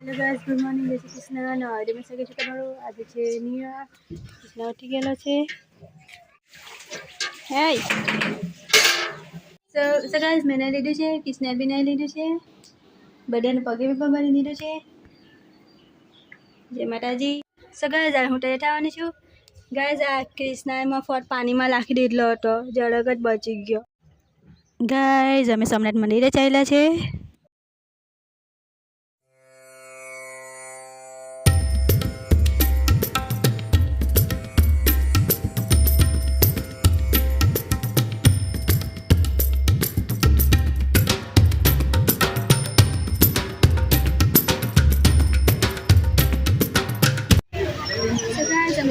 Hello guys, good morning. जय श्री कृष्ण। नवरे में सके છું તમારું આજે છે ન્યુ કૃષ્ણ ઉઠી ગયેલો છે. હે સો ગાઈસ, મેં નાઈ લીધું છે, કૃષ્ણ બી નાઈ લીધું છે, બધાને પગે બી ભરી દીધું છે. જય માતાજી. સો ગાઈસ, હું તૈયાર થવાની છું. ગાઈસ, આ કૃષ્ણમાં ફોટ પાણીમાં નાખી દીધેલો હતો, જરાક જ બચી ગયો. ગાઈસ, અમે સોમનાથ મંદિરે ચાલ્યા છે.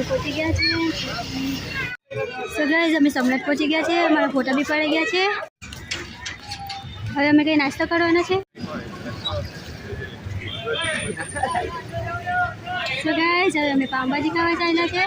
પહોંચી ગયા છે. સો ગાઈસ, અમે સોમનાથ પહોંચી ગયા છે. અમારા ફોટા બી પડી ગયા છે. હવે અમે કંઈ નાસ્તો કરવાનો છે. સો ગાઈસ, હવે અમે પાવભાજી ખાવા ચાલ્યા છે.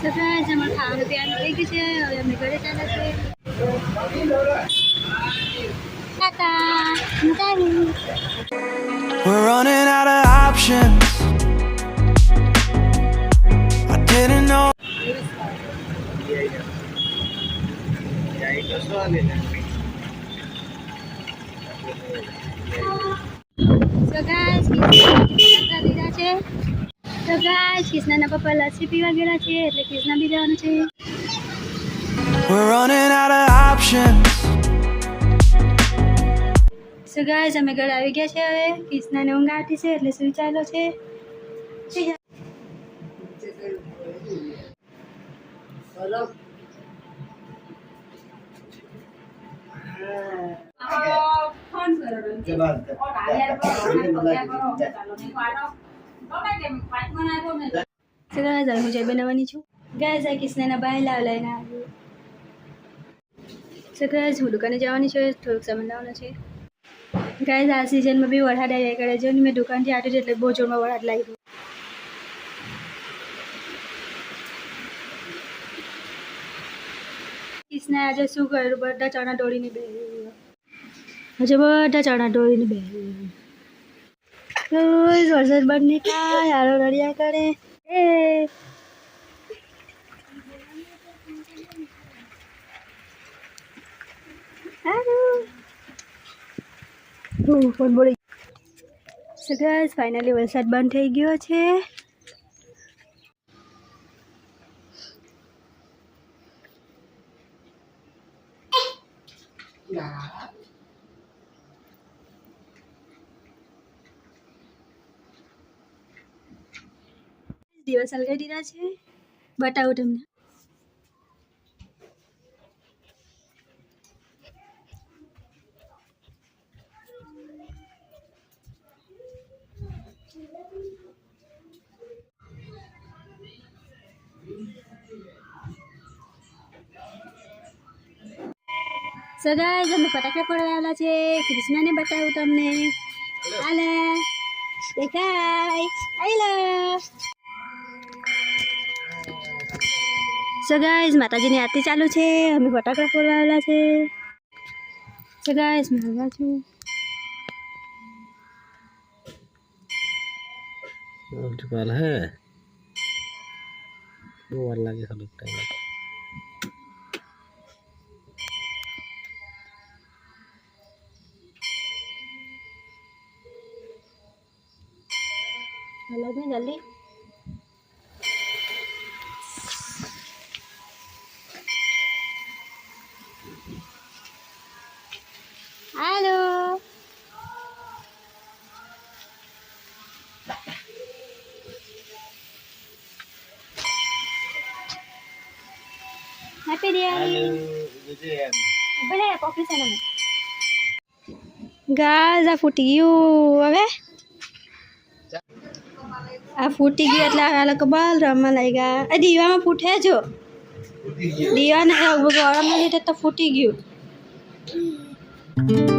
સો ગાઈસ, અમારે ખાવાનું પીવાનું થઈ ગયું છે. હવે અમે ઘરે ચાલ્યા છે. We're running out of options. I didn't know. So guys, Krishna લીધા છે. તો ગાઈસ, કૃષ્ણના પપ્પા લસ્સી પીવા ગયેલા છે, એટલે કૃષ્ણ બી જવાનું છે. We're running out of options. So guys, અમે ઘરે આવી ગયા છે. હવે કૃષ્ણને ઊંઘ આવતી છે, એટલે સુઈ ચાલ્યો છે. હું જઈ બનાવવાની છું. ગાઈસ, આ કૃષ્ણના ભાઈ લઈને આવ્યું. સો ગાઈસ, હું દુકાને જવાની છું, થોડુંક સામાન લાવવાનો છે. ગાઈસ, આ સિઝનમાં બી વરસાદ આવ્યા કરે છે. મેં દુકાનથી આટલું છે, એટલે બહુ જોરમાં વરસાદ લાગ્યો. કૃષ્ણ આજે શું કર્યું? બધા ચણા દોડીને બેસી હજુ બધા ચણા દોડીને બેસી રોજ વરસાદ બંધ નહીં થાય, આરો રડ્યા કરે. એ ફોન બોલી. સો ગાઈસ, ફાઇનલી વરસાદ બંધ થઈ ગયો છે. દિવસ અલગાઈ દીધા છે, બતાવું તમને. સો ગાઈસ, અમે ફટાકડા ફોડવા આવેલા છે. કૃષ્ણને બતાવું તમને. હાલે દેખાય. હાલો. સો ગાઈસ, માતાજીની આરતી ચાલુ છે. અમે ફટાકડા ફોડવા આવેલા છે. સો ગાઈસ, મેં હલવા છું. वाल है दो वाल लगे सब टाइम अलग में जल्दी. हेलो. हैप्पी दिवाली. बड़े पॉकेट से ना गाइस, आ फूटी गયું. હવે આ ફૂટી ગયું એટલે આ લોકો બહાર રમવા લાગ્યા. આ દીવામાં ફૂટે જો દીવાને ગરમના લીધે તો ફૂટી ગયું. છે